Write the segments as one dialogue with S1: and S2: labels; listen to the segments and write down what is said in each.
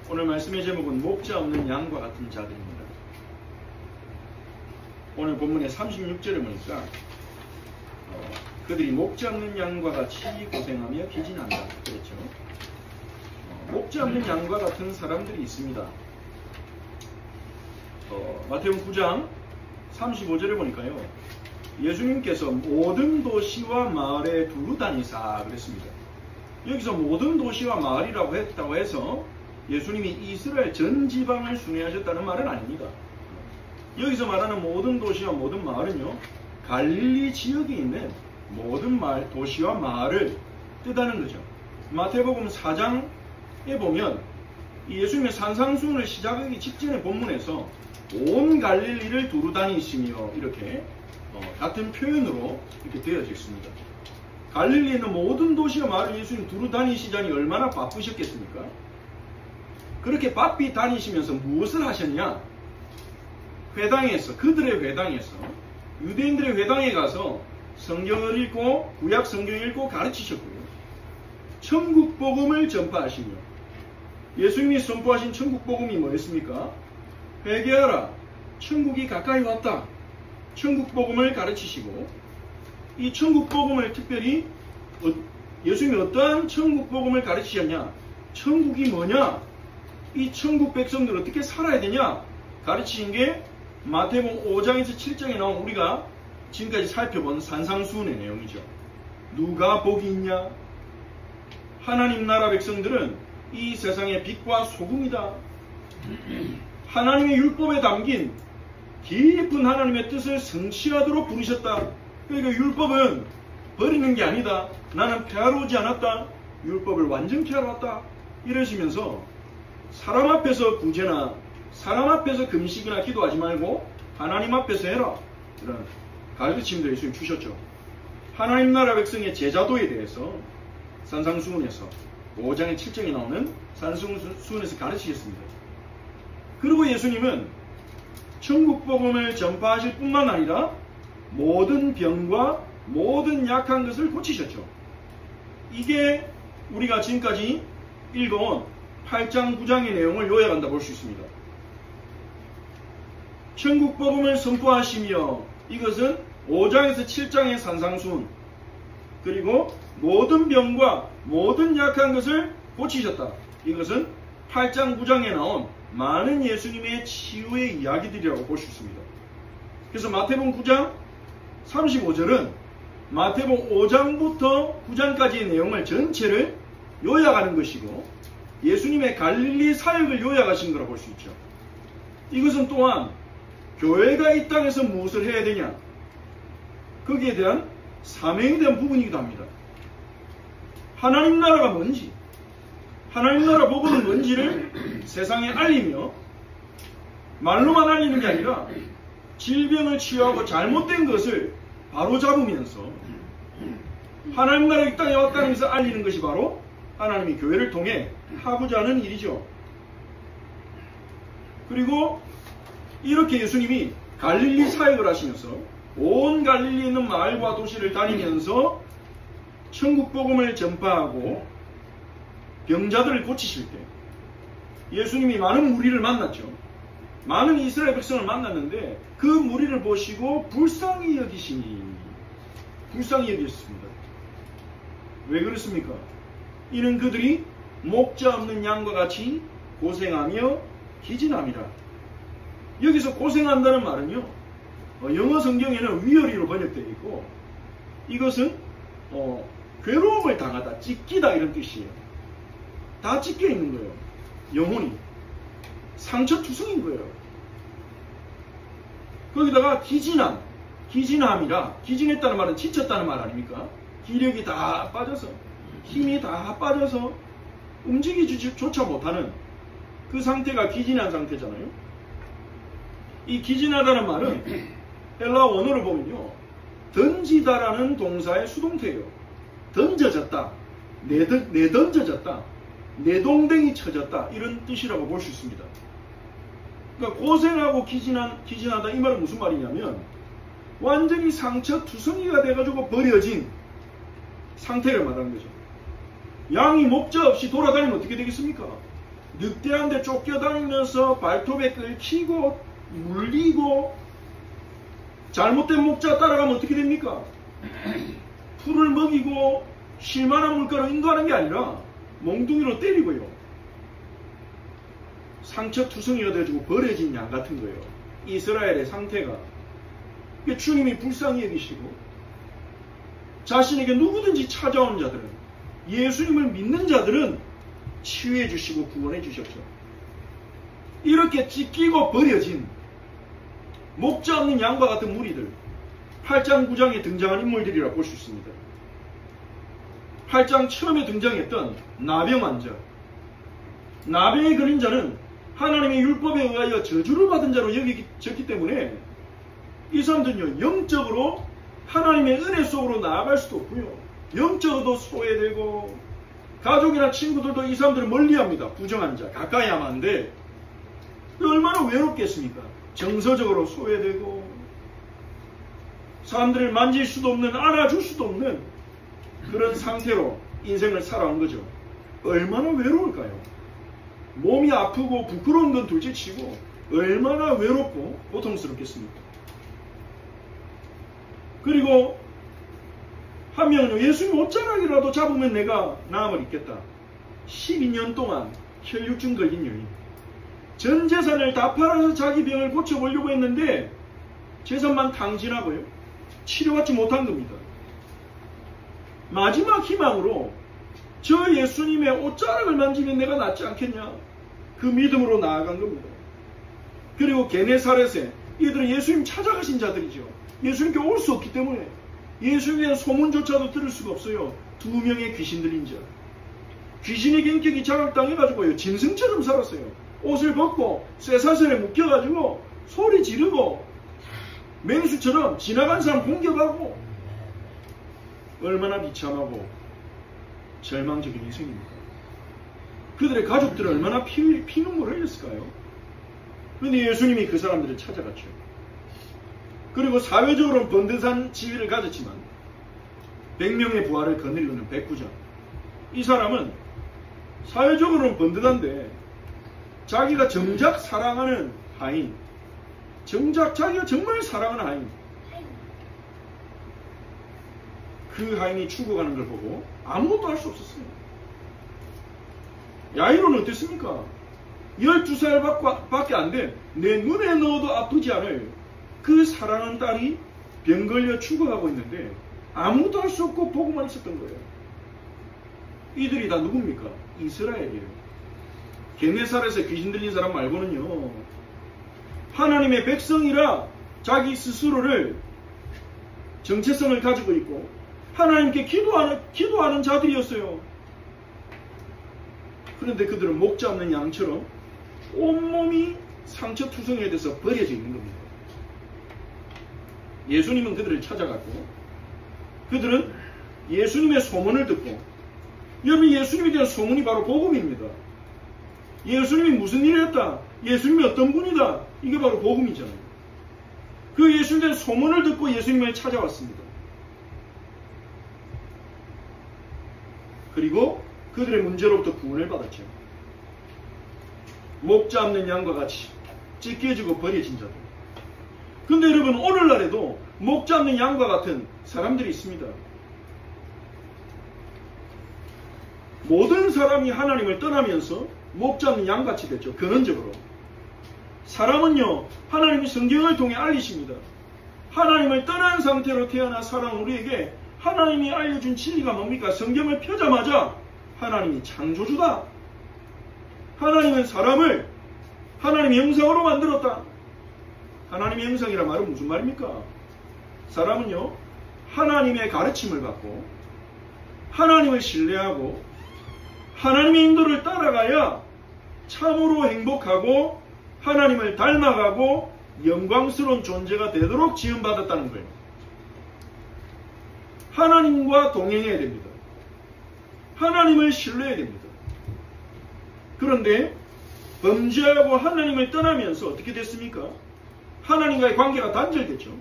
S1: 오늘 말씀의 제목은 목자 없는 양과 같은 자들입니다. 오늘 본문의 36절에 보니까 그들이 목자 없는 양과 같이 고생하며 기진한다 그랬죠. 목자 없는 양과 같은 사람들이 있습니다. 마태복음 9장 35절에 보니까요, 예수님께서 모든 도시와 마을에 두루 다니사 그랬습니다. 여기서 모든 도시와 마을이라고 했다고 해서 예수님이 이스라엘 전 지방을 순회하셨다는 말은 아닙니다. 여기서 말하는 모든 도시와 모든 마을은요, 갈릴리 지역에 있는 모든 도시와 마을을 뜻하는 거죠. 마태복음 4장에 보면 예수님의 산상수훈을 시작하기 직전의 본문에서 온 갈릴리를 두루 다니시며 이렇게 같은 표현으로 이렇게 되어져 있습니다. 갈릴리에 있는 모든 도시와 마을을 예수님 두루 다니시자니 얼마나 바쁘셨겠습니까? 그렇게 바삐 다니시면서 무엇을 하셨냐? 회당에서, 그들의 회당에서, 유대인들의 회당에 가서 성경을 읽고 구약 성경을 읽고 가르치셨고요. 천국 복음을 전파하시며, 예수님이 선포하신 천국 복음이 뭐였습니까? 회개하라, 천국이 가까이 왔다. 천국 복음을 가르치시고, 이 천국 복음을 특별히 예수님이 어떠한 천국 복음을 가르치셨냐? 천국이 뭐냐? 이 천국 백성들 어떻게 살아야 되냐? 가르치신 게 마태복음 5장에서 7장에 나온 우리가 지금까지 살펴본 산상수훈의 내용이죠. 누가 복이 있냐? 하나님 나라 백성들은 이 세상의 빛과 소금이다. 하나님의 율법에 담긴 깊은 하나님의 뜻을 성취하도록 부르셨다. 그러니까 율법은 버리는 게 아니다. 나는 폐하러 오지 않았다. 율법을 완전히 하러 왔다. 이러시면서 사람 앞에서 구제나 사람 앞에서 금식이나 기도하지 말고 하나님 앞에서 해라. 이런 가르침들을 예수님 주셨죠. 하나님 나라 백성의 제자도에 대해서 산상수훈에서 5장의 7장에 나오는 산상수훈에서 가르치셨습니다. 그리고 예수님은 천국 복음을 전파하실 뿐만 아니라 모든 병과 모든 약한 것을 고치셨죠. 이게 우리가 지금까지 읽어온 8장 9장의 내용을 요약한다 볼 수 있습니다. 천국 복음을 선포하시며, 이것은 5장에서 7장의 산상수훈, 그리고 모든 병과 모든 약한 것을 고치셨다. 이것은 8장 9장에 나온 많은 예수님의 치유의 이야기들이라고 볼 수 있습니다. 그래서 마태복음 9장 35절은 마태복음 5장부터 9장까지의 내용을 전체를 요약하는 것이고, 예수님의 갈릴리 사역을 요약하신 거라고 볼 수 있죠. 이것은 또한 교회가 이 땅에서 무엇을 해야 되냐, 거기에 대한 사명에 대한 부분이기도 합니다. 하나님 나라가 뭔지, 하나님 나라 복음은 뭔지를 세상에 알리며, 말로만 알리는 게 아니라 질병을 치유하고 잘못된 것을 바로잡으면서 하나님 나라 이 땅에 왔다는 것을 알리는 것이 바로 하나님이 교회를 통해 하고자 하는 일이죠. 그리고 이렇게 예수님이 갈릴리 사역을 하시면서 온 갈릴리에 있는 마을과 도시를 다니면서 천국 복음을 전파하고 병자들을 고치실 때 예수님이 많은 무리를 만났죠. 많은 이스라엘 백성을 만났는데 그 무리를 보시고 불쌍히 여기시니, 불쌍히 여기셨습니다. 왜 그렇습니까? 이는 그들이 목자 없는 양과 같이 고생하며 기진함이라. 여기서 고생한다는 말은요, 영어 성경에는 weary로 번역되어 있고, 이것은 괴로움을 당하다, 찢기다 이런 뜻이에요. 다 찢겨 있는 거예요. 영혼이 상처투성인 거예요. 거기다가 기진함이라, 기진했다는 말은 지쳤다는 말 아닙니까? 기력이 다 빠져서, 힘이 다 빠져서 움직이지조차 못하는 그 상태가 기진한 상태잖아요. 이 기진하다는 말은 헬라 원어를 보면요, 던지다라는 동사의 수동태예요. 던져졌다, 내던져졌다, 내동댕이 쳐졌다, 이런 뜻이라고 볼 수 있습니다. 그러니까 고생하고 기진하다, 이 말은 무슨 말이냐면 완전히 상처투성이가 돼가지고 버려진 상태를 말하는 거죠. 양이 목자 없이 돌아다니면 어떻게 되겠습니까? 늑대한 데 쫓겨다니면서 발톱에 긁히고 물리고 잘못된 목자 따라가면 어떻게 됩니까? 풀을 먹이고 쉴만한 물가로 인도하는 게 아니라 몽둥이로 때리고요. 상처투성이가 되어지고 버려진 양 같은 거예요. 이스라엘의 상태가. 주님이 불쌍히 여기시고 자신에게 누구든지 찾아오는 자들은, 예수님을 믿는 자들은 치유해 주시고 구원해 주셨죠. 이렇게 찢기고 버려진 목자 없는 양과 같은 무리들, 8장 9장에 등장한 인물들이라 볼 수 있습니다. 8장 처음에 등장했던 나병 환자, 나병에 걸린 자는 하나님의 율법에 의하여 저주를 받은 자로 여겨졌기 때문에 이 사람들은요, 영적으로 하나님의 은혜 속으로 나아갈 수도 없고요, 영적으로도 소외되고, 가족이나 친구들도 이 사람들을 멀리합니다. 부정한 자, 가까이 하면 안 돼. 얼마나 외롭겠습니까? 정서적으로 소외되고, 사람들을 만질 수도 없는, 안아줄 수도 없는 그런 상태로 인생을 살아온 거죠. 얼마나 외로울까요? 몸이 아프고 부끄러운 건 둘째치고 얼마나 외롭고 고통스럽겠습니까? 그리고 한 명은요, 예수님 옷자락이라도 잡으면 내가 나음을 입겠다. 12년 동안 혈육증 걸린 여인, 전 재산을 다 팔아서 자기 병을 고쳐보려고 했는데 재산만 탕진하고요, 치료받지 못한 겁니다. 마지막 희망으로 저 예수님의 옷자락을 만지면 내가 낫지 않겠냐, 그 믿음으로 나아간 겁니다. 그리고 게네사렛에 이들은 예수님 찾아가신 자들이죠. 예수님께 올 수 없기 때문에 예수님에 대한 소문조차도 들을 수가 없어요. 2명의 귀신 들린 자, 귀신의 경격이 자각당해가지고요, 짐승처럼 살았어요. 옷을 벗고 쇠사슬에 묶여가지고 소리 지르고 맹수처럼 지나간 사람 공격하고, 얼마나 비참하고 절망적인 인생입니까? 그들의 가족들은 얼마나 피눈물을 흘렸을까요? 그런데 예수님이 그 사람들을 찾아갔죠. 그리고 사회적으로는 번듯한 지위를 가졌지만 100명의 부하를 거느리는 백부장, 이 사람은 사회적으로는 번듯한데 자기가 정작 사랑하는 하인, 정작 자기가 정말 사랑하는 하인, 그 하인이 죽어가는 걸 보고 아무것도 할 수 없었어요. 야이로는 어땠습니까? 12살밖에 안 된 내 눈에 넣어도 아프지 않을 그 사랑하는 딸이 병 걸려 죽어가고 있는데 아무것도 할 수 없고 보고만 있었던 거예요. 이들이 다 누굽니까? 이스라엘이에요. 게네사렛에 귀신 들린 사람 말고는요, 하나님의 백성이라 자기 스스로를 정체성을 가지고 있고 하나님께 기도하는 자들이었어요. 그런데 그들은 목자 없는 양처럼 온몸이 상처투성이에 대해서 버려져 있는 겁니다. 예수님은 그들을 찾아갔고, 그들은 예수님의 소문을 듣고, 여러분, 예수님에 대한 소문이 바로 복음입니다. 예수님이 무슨 일을 했다, 예수님이 어떤 분이다, 이게 바로 복음이잖아요. 그 예수님에 대한 소문을 듣고 예수님을 찾아왔습니다. 그리고 그들의 문제로부터 구원을 받았죠. 목자 없는 양과 같이 찢겨지고 버려진 자들. 근데 여러분, 오늘날에도 목자 없는 양과 같은 사람들이 있습니다. 모든 사람이 하나님을 떠나면서 목자 없는 양같이 됐죠. 근원적으로 사람은요, 하나님이 성경을 통해 알리십니다. 하나님을 떠난 상태로 태어나 살아온 우리에게 하나님이 알려준 진리가 뭡니까? 성경을 펴자마자 하나님이 창조주다, 하나님은 사람을 하나님의 형상으로 만들었다. 하나님의 형상이란 말은 무슨 말입니까? 사람은요, 하나님의 가르침을 받고 하나님을 신뢰하고 하나님의 인도를 따라가야 참으로 행복하고 하나님을 닮아가고 영광스러운 존재가 되도록 지음받았다는 거예요. 하나님과 동행해야 됩니다. 하나님을 신뢰해야 됩니다. 그런데 범죄하고 하나님을 떠나면서 어떻게 됐습니까? 하나님과의 관계가 단절됐죠.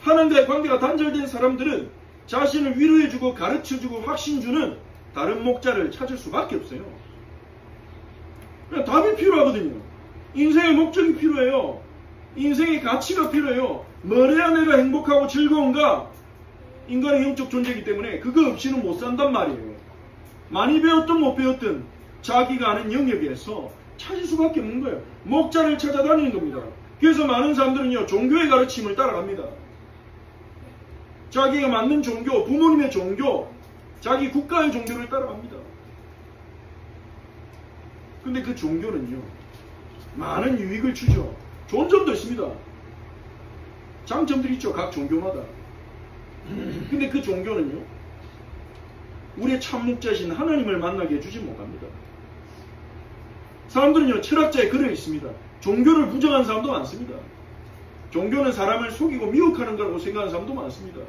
S1: 하나님과의 관계가 단절된 사람들은 자신을 위로해주고 가르쳐주고 확신주는 다른 목자를 찾을 수밖에 없어요. 다 답이 필요하거든요. 인생의 목적이 필요해요. 인생의 가치가 필요해요. 뭘 해야 내가 행복하고 즐거운가? 인간의 영적 존재이기 때문에 그거 없이는 못 산단 말이에요. 많이 배웠든 못 배웠든 자기가 아는 영역에서 찾을 수밖에 없는 거예요. 목자를 찾아다니는 겁니다. 그래서 많은 사람들은요, 종교의 가르침을 따라갑니다. 자기가 맞는 종교, 부모님의 종교, 자기 국가의 종교를 따라갑니다. 근데 그 종교는요, 많은 유익을 주죠. 좋은 점도 있습니다. 장점들이 있죠, 각 종교마다. 근데 그 종교는요, 우리의 참목자신 하나님을 만나게 해주지 못합니다. 사람들은요, 철학자의 글에 있습니다. 종교를 부정하는 사람도 많습니다. 종교는 사람을 속이고 미혹하는 거라고 생각하는 사람도 많습니다.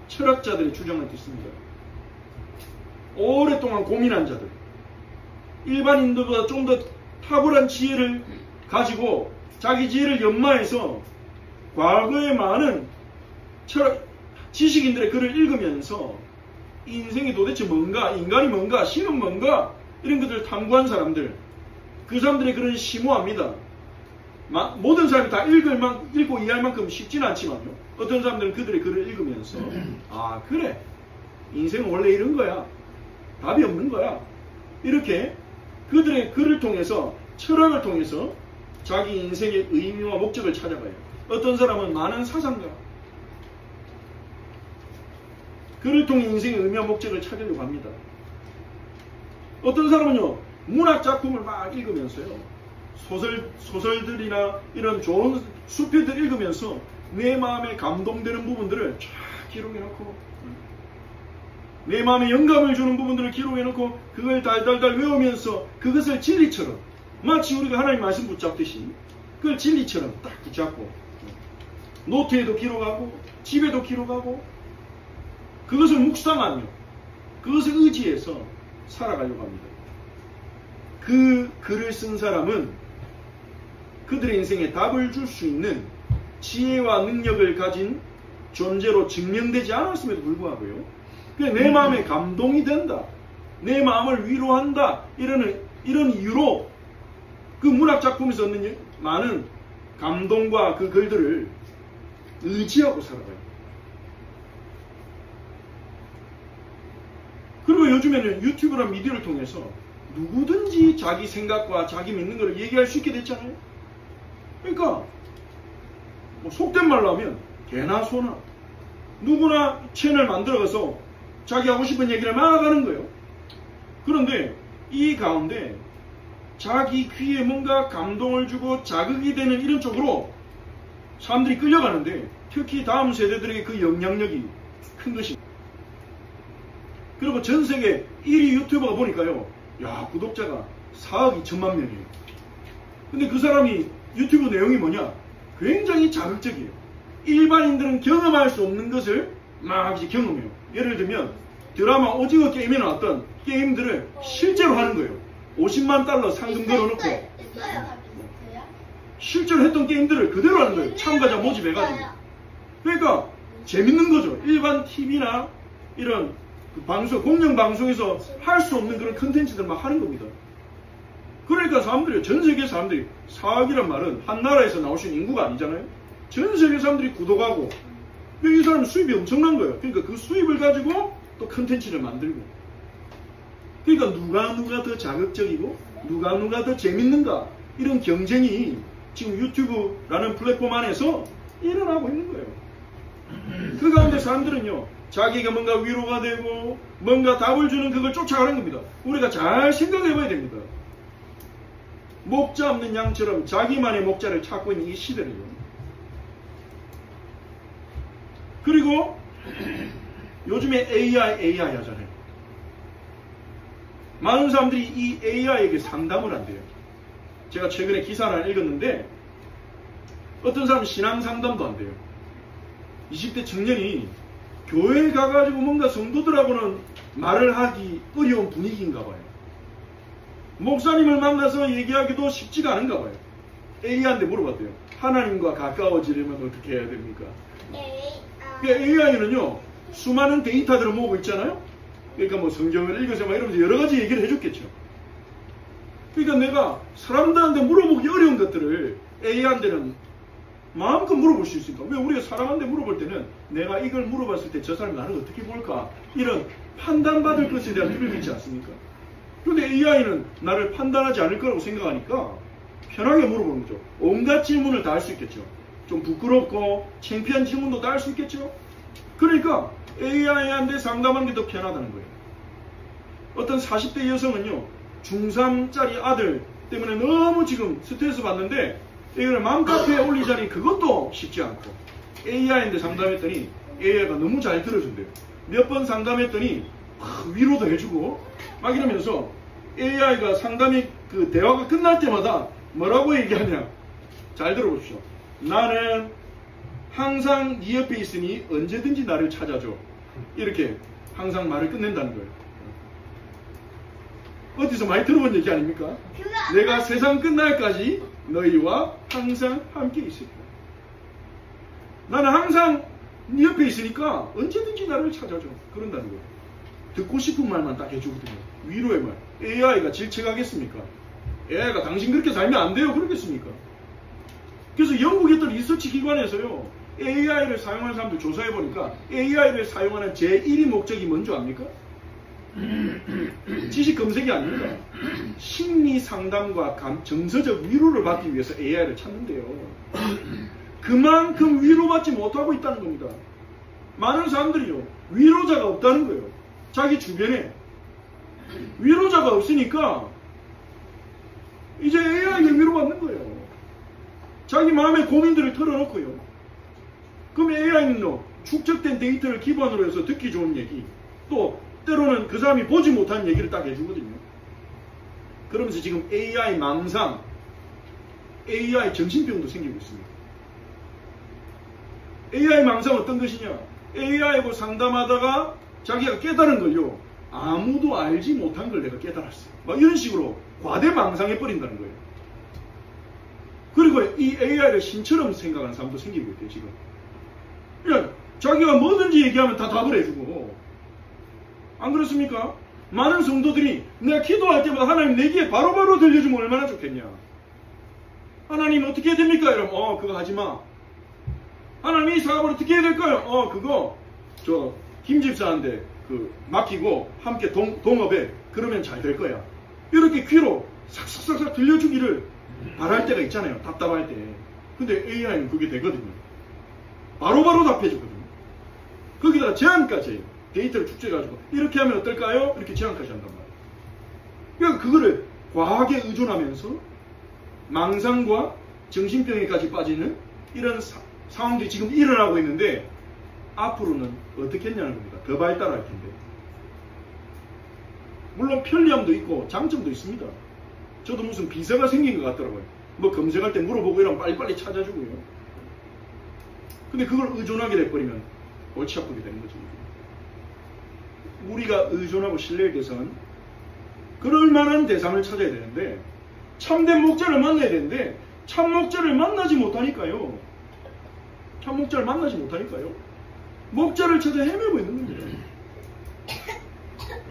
S1: 철학자들의 주장은 듣습니다. 오랫동안 고민한 자들, 일반인들보다 좀 더 탁월한 지혜를 가지고 자기 지혜를 연마해서 과거의 많은 지식인들의 글을 읽으면서 인생이 도대체 뭔가, 인간이 뭔가, 신은 뭔가, 이런 것들을 탐구한 사람들, 그 사람들의 글은 심오합니다. 모든 사람이 다 읽고 이해할 만큼 쉽지는 않지만요. 어떤 사람들은 그들의 글을 읽으면서 아, 그래, 인생은 원래 이런 거야, 답이 없는 거야, 이렇게 그들의 글을 통해서, 철학을 통해서 자기 인생의 의미와 목적을 찾아가요. 어떤 사람은 많은 사상가, 글을 통해 인생의 의미와 목적을 찾으려고 합니다. 어떤 사람은요, 문학 작품을 막 읽으면서요, 소설들이나 이런 좋은 수필들 읽으면서 내 마음에 감동되는 부분들을 쫙 기록해놓고, 내 마음에 영감을 주는 부분들을 기록해놓고 그걸 달달달 외우면서 그것을 진리처럼, 마치 우리가 하나님 말씀 붙잡듯이 그걸 진리처럼 딱 붙잡고 노트에도 기록하고 집에도 기록하고 그것을 묵상하며 그것을 의지해서 살아가려고 합니다. 그 글을 쓴 사람은 그들의 인생에 답을 줄 수 있는 지혜와 능력을 가진 존재로 증명되지 않았음에도 불구하고요, 내 마음에 감동이 된다, 내 마음을 위로한다, 이런 이유로 그 문학작품에서 얻는 많은 감동과 그 글들을 의지하고 살아가요. 그리고 요즘에는 유튜브나 미디어를 통해서 누구든지 자기 생각과 자기 믿는 것을 얘기할 수 있게 됐잖아요. 그러니까 뭐 속된 말로 하면 개나 소나 누구나 채널 만들어가서 자기 하고 싶은 얘기를 막 하는 거예요. 그런데 이 가운데 자기 귀에 뭔가 감동을 주고 자극이 되는 이런 쪽으로 사람들이 끌려가는데, 특히 다음 세대들에게 그 영향력이 큰 것입니다. 그리고 전 세계 1위 유튜버가 보니까요, 야, 구독자가 4억 2천만 명이에요. 근데 그 사람이 유튜브 내용이 뭐냐? 굉장히 자극적이에요. 일반인들은 경험할 수 없는 것을 막 이제 경험해요. 예를 들면 드라마 오징어 게임에 나왔던 게임들을 실제로 하는 거예요. 50만 달러 상금 걸어놓고 실제로 했던 게임들을 그대로 하는 거예요. 참가자 모집해가지고. 그러니까 재밌는 거죠. 일반 TV나 이런 방송, 공영방송에서 할 수 없는 그런 컨텐츠들 막 하는 겁니다. 그러니까 사람들이, 전 세계 사람들이, 4억이란 말은 한 나라에서 나오신 인구가 아니잖아요. 전 세계 사람들이 구독하고, 이 사람 수입이 엄청난 거예요. 그러니까 그 수입을 가지고 또 컨텐츠를 만들고. 그러니까 누가 더 자극적이고 누가 더 재밌는가, 이런 경쟁이 지금 유튜브라는 플랫폼 안에서 일어나고 있는 거예요. 그 가운데 사람들은요, 자기가 뭔가 위로가 되고 뭔가 답을 주는 그걸 쫓아가는 겁니다. 우리가 잘 생각해 봐야 됩니다. 목자 없는 양처럼 자기만의 목자를 찾고 있는 이 시대를요. 그리고 요즘에 AI 하잖아요. 많은 사람들이 이 AI에게 상담을 한대요. 제가 최근에 기사 하나 읽었는데 어떤 사람은 신앙 상담도 한대요. 20대 청년이 교회에 가가지고 뭔가 성도들하고는 말을 하기 어려운 분위기인가 봐요. 목사님을 만나서 얘기하기도 쉽지가 않은가 봐요. AI한테 물어봤대요. 하나님과 가까워지려면 어떻게 해야 됩니까? AI는요, 수많은 데이터들을 모으고 있잖아요. 그러니까 뭐 성경을 읽어서 막 이러면서 여러 가지 얘기를 해줬겠죠. 그러니까 내가 사람들한테 물어보기 어려운 것들을 AI한테는 마음껏 물어볼 수 있으니까. 왜 우리가 사람한테 물어볼 때는 내가 이걸 물어봤을 때 저 사람이 나를 어떻게 볼까? 이런 판단받을 것에 대한 두려움이 있지 않습니까? 그런데 AI는 나를 판단하지 않을 거라고 생각하니까 편하게 물어보는 거죠. 온갖 질문을 다 할 수 있겠죠. 좀 부끄럽고 창피한 질문도 다 할 수 있겠죠. 그러니까 AI한테 상담하는 게 더 편하다는 거예요. 어떤 40대 여성은요, 중3짜리 아들 때문에 너무 지금 스트레스 받는데 이걸 맘카페에 올리자니 그것도 쉽지 않고 AI한테 상담했더니 AI가 너무 잘 들어준대요. 몇 번 상담했더니 위로도 해주고 막 이러면서 AI가 상담이 그 대화가 끝날 때마다 뭐라고 얘기하냐. 잘 들어보십시오. 나는 항상 네 옆에 있으니 언제든지 나를 찾아줘. 이렇게 항상 말을 끝낸다는 거예요. 어디서 많이 들어본 얘기 아닙니까? 내가 세상 끝날까지 너희와 항상 함께 있을 거야. 나는 항상 네 옆에 있으니까 언제든지 나를 찾아줘. 그런다는 거예요. 듣고 싶은 말만 딱 해주거든요. 위로의 말. AI가 질책하겠습니까? AI가 당신 그렇게 살면 안 돼요. 그러겠습니까? 그래서 영국의 어떤 리서치 기관에서요, AI를 사용하는 사람들 조사해보니까 AI를 사용하는 제1위 목적이 뭔지 압니까? 지식 검색이 아닙니다. 심리 상담과 정서적 위로를 받기 위해서 AI를 찾는데요. 그만큼 위로받지 못하고 있다는 겁니다. 많은 사람들이요, 위로자가 없다는 거예요. 자기 주변에 위로자가 없으니까 이제 AI가 위로받는 거예요. 자기 마음의 고민들을 털어놓고요. 그럼 AI는요, 축적된 데이터를 기반으로 해서 듣기 좋은 얘기, 또 때로는 그 사람이 보지 못한 얘기를 딱 해주거든요. 그러면서 지금 AI 망상, AI 정신병도 생기고 있습니다. AI 망상 어떤 것이냐? AI하고 상담하다가 자기가 깨달은 걸요, 아무도 알지 못한 걸 내가 깨달았어. 막 이런 식으로 과대 망상해버린다는 거예요. 그리고 이 AI를 신처럼 생각하는 사람도 생기고 있대요, 지금. 그냥 자기가 뭐든지 얘기하면 다 답을 해주고. 안 그렇습니까? 많은 성도들이 내가 기도할 때마다 하나님 내게 바로바로 들려주면 얼마나 좋겠냐. 하나님 어떻게 해야 됩니까? 이러면 그거 하지마. 하나님 이 사업을 어떻게 해야 될까요? 그거 저 김 집사한테 맡기고 함께 동업해. 그러면 잘 될 거야. 이렇게 귀로 싹싹싹 들려주기를 바랄 때가 있잖아요. 답답할 때. 근데 AI는 그게 되거든요. 바로바로 답해주거든요. 거기다가 제안까지 해요. 데이터를 축적해가지고 이렇게 하면 어떨까요? 이렇게 제안까지 한단 말이에요. 그러니까 그거를 과하게 의존하면서 망상과 정신병에까지 빠지는 이런 상황들이 지금 일어나고 있는데, 앞으로는 어떻게 했냐는 겁니다. 더 발달할 텐데. 물론 편리함도 있고 장점도 있습니다. 저도 무슨 비서가 생긴 것 같더라고요. 뭐 검색할 때 물어보고 이러면 빨리빨리 찾아주고요. 근데 그걸 의존하게 돼버리면 골치 아프게 되는 거죠. 우리가 의존하고 신뢰에 대해서는 그럴 만한 대상을 찾아야 되는데, 참된 목자를 만나야 되는데 참 목자를 만나지 못하니까요. 참 목자를 만나지 못하니까요. 목자를 찾아 헤매고 있는 겁니다.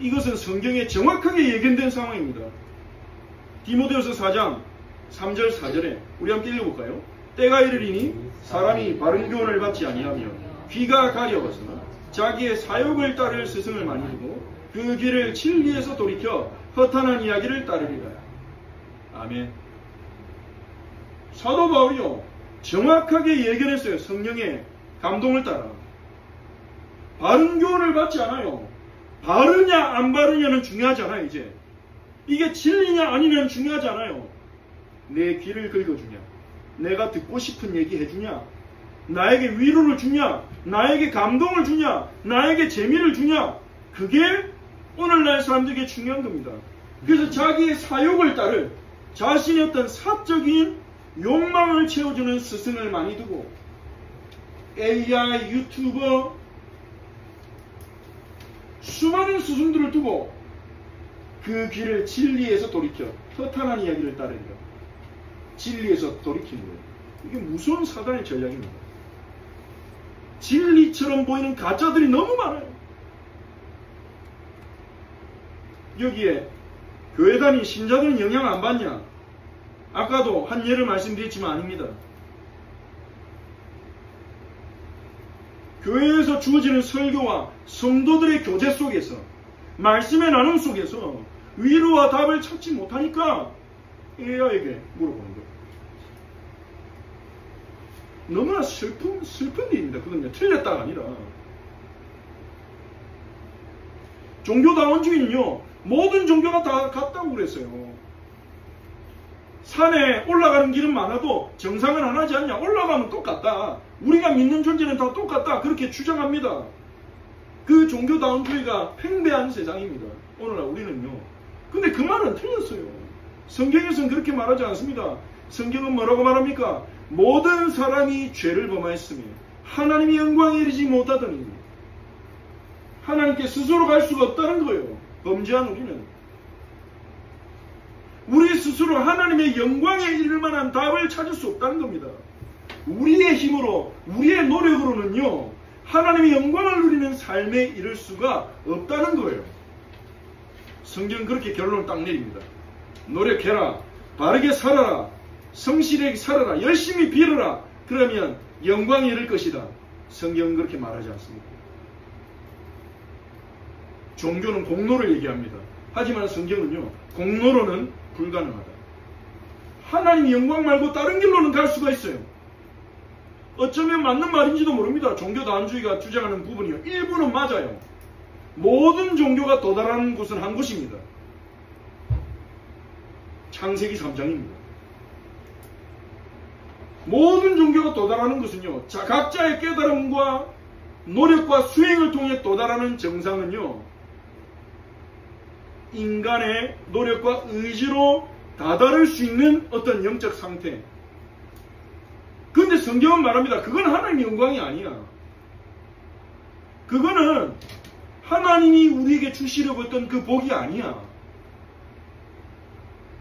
S1: 이것은 성경에 정확하게 예견된 상황입니다. 디모데후서 4장 3절 4절에 우리 함께 읽어볼까요? 때가 이르리니 사람이 바른 교훈을 받지 아니하며 귀가 가려워서 자기의 사욕을 따를 스승을 많이 두고 그 길을 진리에서 돌이켜 허탄한 이야기를 따르리라. 아멘. 사도 바울이요, 정확하게 예견했어요. 성령의 감동을 따라. 바른 교훈을 받지 않아요. 바르냐 안 바르냐는 중요하지 않아요. 이제 이게 진리냐 아니냐는 중요하지 않아요. 내 귀를 긁어주냐, 내가 듣고 싶은 얘기 해주냐, 나에게 위로를 주냐, 나에게 감동을 주냐, 나에게 재미를 주냐, 그게 오늘날 사람들에게 중요한 겁니다. 그래서 자기의 사욕을 따를 자신의 어떤 사적인 욕망을 채워주는 스승을 많이 두고 AI, 유튜버, 수많은 스승들을 두고 그 길을 진리에서 돌이켜 허탄한 이야기를 따르니까 진리에서 돌이키는 거예요. 이게 무서운 사단의 전략입니다. 진리처럼 보이는 가짜들이 너무 많아요. 여기에 교회 다닌 신자들은 영향 안 받냐? 아까도 한 예를 말씀드렸지만 아닙니다. 교회에서 주어지는 설교와 성도들의 교제 속에서, 말씀의 나눔 속에서 위로와 답을 찾지 못하니까 AI에게 물어보는 거예요. 너무나 슬픈 일입니다. 그건 틀렸다가 아니라. 종교다원주의는요, 모든 종교가 다 같다고 그랬어요. 산에 올라가는 길은 많아도 정상은 하나지 않냐? 올라가면 똑같다. 우리가 믿는 존재는 다 똑같다. 그렇게 주장합니다. 그 종교다원주의가 팽배한 세상입니다. 오늘날 우리는요. 근데 그 말은 틀렸어요. 성경에서는 그렇게 말하지 않습니다. 성경은 뭐라고 말합니까? 모든 사람이 죄를 범하였으며 하나님의 영광에 이르지 못하더니, 하나님께 스스로 갈 수가 없다는 거예요. 범죄한 우리는. 우리 스스로 하나님의 영광에 이를 만한 답을 찾을 수 없다는 겁니다. 우리의 힘으로, 우리의 노력으로는요, 하나님의 영광을 누리는 삶에 이를 수가 없다는 거예요. 성경은 그렇게 결론을 딱 내립니다. 노력해라, 바르게 살아라, 성실하게 살아라, 열심히 빌어라, 그러면 영광에 이를 것이다. 성경은 그렇게 말하지 않습니다. 종교는 공로를 얘기합니다. 하지만 성경은요, 공로로는 불가능하다. 하나님 영광 말고 다른 길로는 갈 수가 있어요. 어쩌면 맞는 말인지도 모릅니다. 종교다원주의가 주장하는 부분이요, 일부는 맞아요. 모든 종교가 도달하는 곳은 한 곳입니다. 창세기 3장입니다. 모든 종교가 도달하는 것은요, 각자의 깨달음과 노력과 수행을 통해 도달하는 정상은요, 인간의 노력과 의지로 다다를 수 있는 어떤 영적 상태. 그런데 성경은 말합니다. 그건 하나님의 영광이 아니야. 그거는 하나님이 우리에게 주시려고 했던 그 복이 아니야.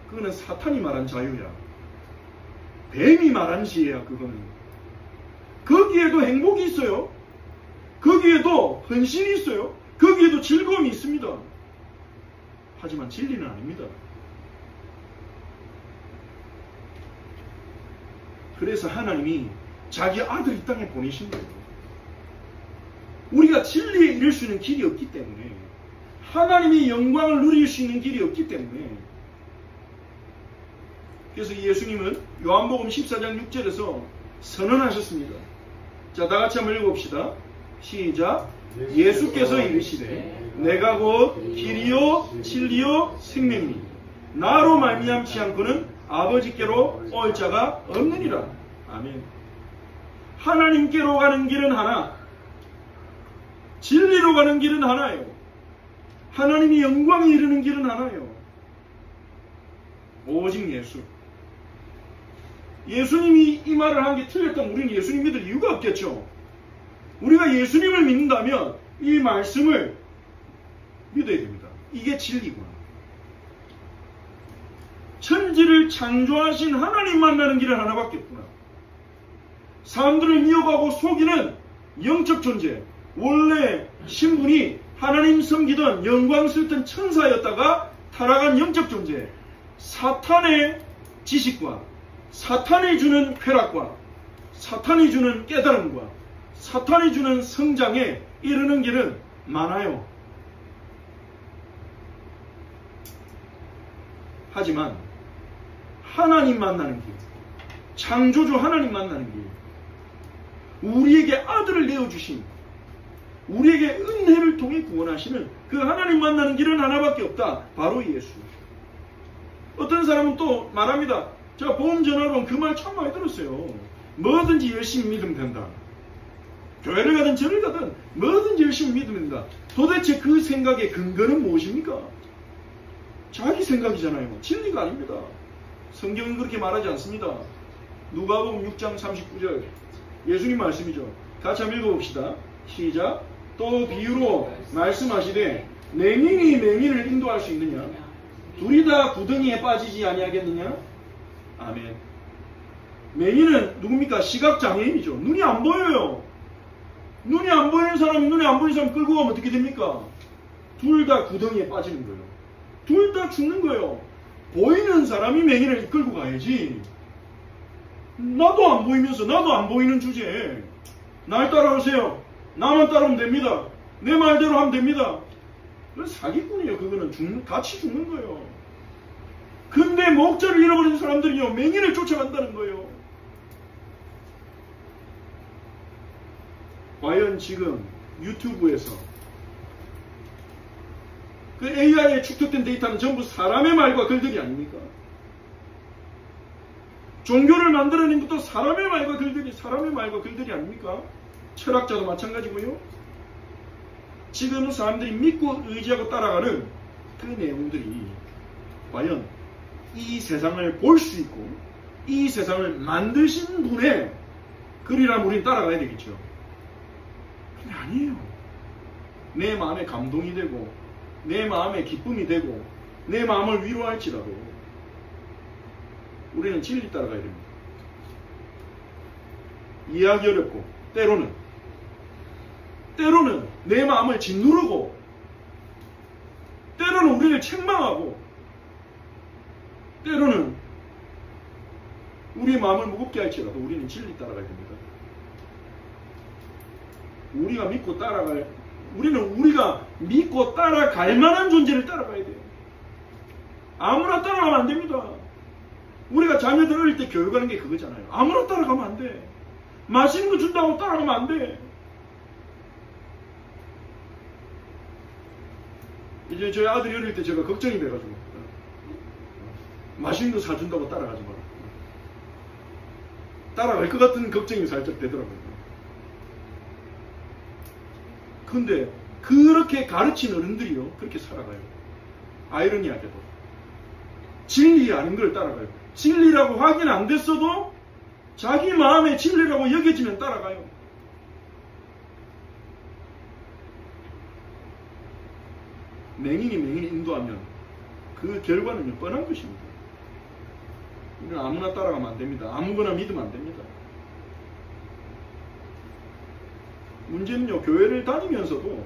S1: 그거는 사탄이 말한 자유야. 뱀이 말한 지혜야. 그거는. 거기에도 행복이 있어요. 거기에도 헌신이 있어요. 거기에도 즐거움이 있습니다. 하지만 진리는 아닙니다. 그래서 하나님이 자기 아들 이 땅에 보내신 거예요. 우리가 진리에 이를 수 있는 길이 없기 때문에, 하나님의 영광을 누릴 수 있는 길이 없기 때문에, 그래서 예수님은 요한복음 14장 6절에서 선언하셨습니다. 자, 다같이 한번 읽어봅시다. 시작. 예수께서 이르시되 내가 곧 길이요 진리요 생명이니 나로 말미암지 않고는 아버지께로 올 자가 없느니라. 아멘. 하나님께로 가는 길은 하나, 진리로 가는 길은 하나예요. 하나님이 영광에 이르는 길은 하나예요. 오직 예수. 예수님이 이 말을 한 게 틀렸다면 우리는 예수님 믿을 이유가 없겠죠. 우리가 예수님을 믿는다면 이 말씀을 믿어야 됩니다. 이게 진리구나. 천지를 창조하신 하나님 만나는 길은 하나밖에 없구나. 사람들을 미워하고 속이는 영적 존재, 원래 신분이 하나님 섬기던 영광스럽던 천사였다가 타락한 영적 존재, 사탄의 지식과 사탄이 주는 쾌락과 사탄이 주는 깨달음과 사탄이 주는 성장에 이르는 길은 많아요. 하지만 하나님 만나는 길, 창조주 하나님 만나는 길, 우리에게 아들을 내어주신, 우리에게 은혜를 통해 구원하시는 그 하나님 만나는 길은 하나밖에 없다. 바로 예수. 어떤 사람은 또 말합니다. 제가 보험 전화로 그 말 참 많이 들었어요. 뭐든지 열심히 믿으면 된다. 교회를 가든 절을 가든 뭐든지 열심히 믿으면 된다. 도대체 그 생각의 근거는 무엇입니까? 자기 생각이잖아요. 진리가 아닙니다. 성경은 그렇게 말하지 않습니다. 누가복음 6장 39절 예수님 말씀이죠. 같이 한번 읽어봅시다. 시작. 또 비유로 말씀하시되 맹인이 맹인을 인도할 수 있느냐? 둘이 다 구덩이에 빠지지 아니하겠느냐? 아멘. 맹인은 누굽니까? 시각장애인이죠. 눈이 안 보여요. 눈이 안 보이는 사람이 눈이 안 보이는 사람 끌고 가면 어떻게 됩니까? 둘 다 구덩이에 빠지는 거예요. 둘 다 죽는 거예요. 보이는 사람이 맹인을 이끌고 가야지. 나도 안 보이면서 나도 안 보이는 주제에 날 따라오세요. 나만 따르면 됩니다. 내 말대로 하면 됩니다. 그건 사기꾼이에요. 그거는 같이 죽는 거예요. 근데 목자를 잃어버린 사람들이요, 맹인을 쫓아간다는 거예요. 과연 지금 유튜브에서 그 AI에 축적된 데이터는 전부 사람의 말과 글들이 아닙니까? 종교를 만들어낸 것도 사람의 말과 글들이 아닙니까? 철학자도 마찬가지고요. 지금 사람들이 믿고 의지하고 따라가는 그 내용들이 과연 이 세상을 볼 수 있고 이 세상을 만드신 분의 글이라면 우리는 따라가야 되겠죠. 근데 아니에요. 내 마음에 감동이 되고 내 마음에 기쁨이 되고 내 마음을 위로할지라도 우리는 진리 따라가야 됩니다. 이해하기 어렵고 때로는 내 마음을 짓누르고 때로는 우리를 책망하고 때로는 우리의 마음을 무겁게 할지라도 우리는 진리 따라가야 됩니다. 우리는 우리가 믿고 따라갈 만한 존재를 따라가야 돼요. 아무나 따라가면 안 됩니다. 우리가 자녀들 어릴 때 교육하는 게 그거잖아요. 아무나 따라가면 안 돼. 맛있는 거 준다고 따라가면 안 돼. 이제 저희 아들이 어릴 때 제가 걱정이 돼가지고 맛있는 거 사준다고 따라가지 마라. 따라갈 것 같은 걱정이 살짝 되더라고요. 근데 그렇게 가르친 어른들이요, 그렇게 살아가요. 아이러니하게도 진리 아닌 걸 따라가요. 진리라고 확인 안 됐어도 자기 마음의 진리라고 여겨지면 따라가요. 맹인이 인도하면 그 결과는 뻔한 것입니다. 우리는 아무나 따라가면 안 됩니다. 아무거나 믿으면 안 됩니다. 문제는요, 교회를 다니면서도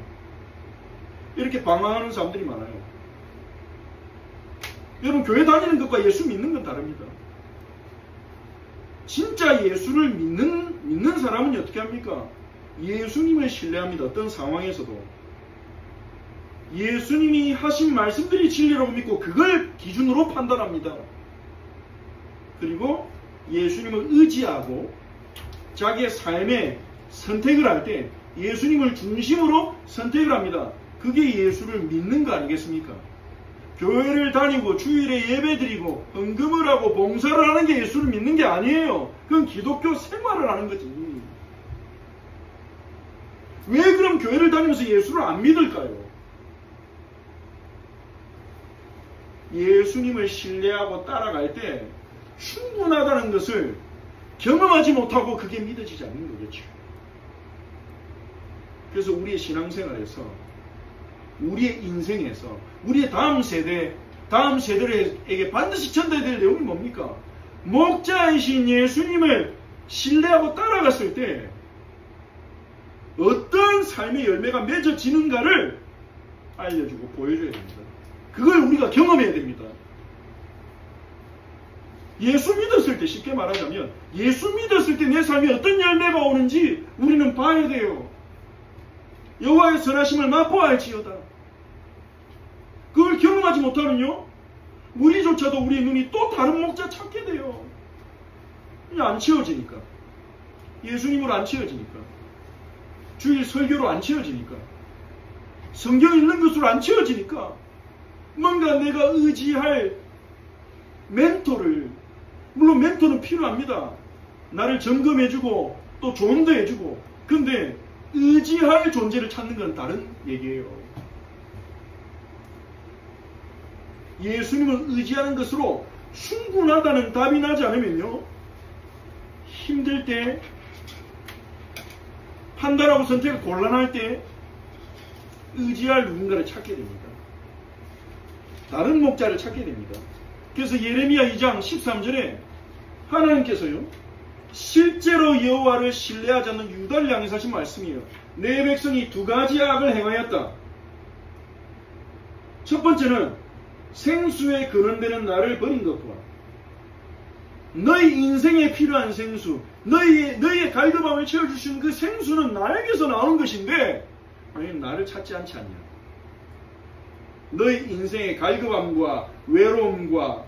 S1: 이렇게 방황하는 사람들이 많아요. 여러분, 교회 다니는 것과 예수 믿는 건 다릅니다. 진짜 예수를 믿는 사람은 어떻게 합니까? 예수님을 신뢰합니다. 어떤 상황에서도. 예수님이 하신 말씀들이 진리라고 믿고 그걸 기준으로 판단합니다. 그리고 예수님을 의지하고 자기의 삶에 선택을 할 때 예수님을 중심으로 선택을 합니다. 그게 예수를 믿는 거 아니겠습니까? 교회를 다니고 주일에 예배드리고 헌금을 하고 봉사를 하는 게 예수를 믿는 게 아니에요. 그건 기독교 생활을 하는 거지. 왜 그럼 교회를 다니면서 예수를 안 믿을까요? 예수님을 신뢰하고 따라갈 때 충분하다는 것을 경험하지 못하고 그게 믿어지지 않는 거겠죠. 그래서 우리의 신앙생활에서, 우리의 인생에서, 우리의 다음 세대들에게 반드시 전달해야 될 내용이 뭡니까? 목자이신 예수님을 신뢰하고 따라갔을 때 어떤 삶의 열매가 맺어지는가를 알려주고 보여줘야 됩니다. 그걸 우리가 경험해야 됩니다. 예수 믿었을 때, 쉽게 말하자면 예수 믿었을 때 내 삶에 어떤 열매가 오는지 우리는 봐야 돼요. 여호와의 선하심을 맛보아할지어다. 그걸 경험하지 못하면요, 우리조차도 우리의 눈이 또 다른 목자 찾게 돼요. 안 채워지니까. 예수님으로 안 채워지니까. 주일 설교로 안 채워지니까. 성경 읽는 것으로 안 채워지니까. 뭔가 내가 의지할 멘토를, 물론 멘토는 필요합니다. 나를 점검해주고 또 조언도 해주고. 근데 의지할 존재를 찾는 건 다른 얘기예요. 예수님을 의지하는 것으로 충분하다는 답이 나지 않으면요, 힘들 때, 판단하고 선택을 곤란할 때 의지할 누군가를 찾게 됩니다. 다른 목자를 찾게 됩니다. 그래서 예레미야 2장 13절에 하나님께서요, 실제로 여호와를 신뢰하지 않는 유다를 향해서 하신 말씀이에요. 내 백성이 두 가지 악을 행하였다. 첫 번째는 생수에 근원되는 나를 버린 것과 너희 인생에 필요한 생수, 너희의 갈급함을 채워주시는 그 생수는 나에게서 나오는 것인데 왜 나를 찾지 않지 않냐? 너희 인생의 갈급함과 외로움과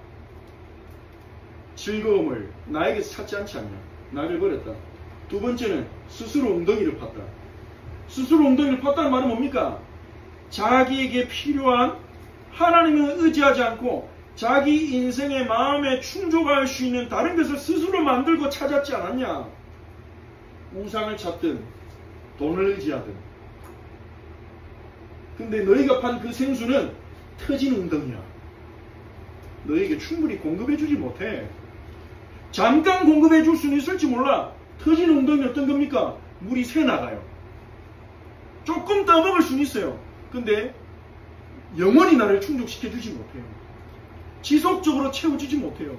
S1: 즐거움을 나에게서 찾지 않지 않냐? 나를 버렸다. 두 번째는 스스로 엉덩이를 팠다. 스스로 엉덩이를 팠다는 말은 뭡니까? 자기에게 필요한 하나님을 의지하지 않고 자기 인생의 마음에 충족할 수 있는 다른 것을 스스로 만들고 찾았지 않았냐? 우상을 찾든 돈을 의지하든. 근데 너희가 판 그 생수는 터진 엉덩이야. 너희에게 충분히 공급해주지 못해. 잠깐 공급해줄 수는 있을지 몰라. 터진 엉덩이 어떤 겁니까? 물이 새나가요. 조금 떠먹을 수는 있어요. 근데 영원히 나를 충족시켜주지 못해요. 지속적으로 채워주지 못해요.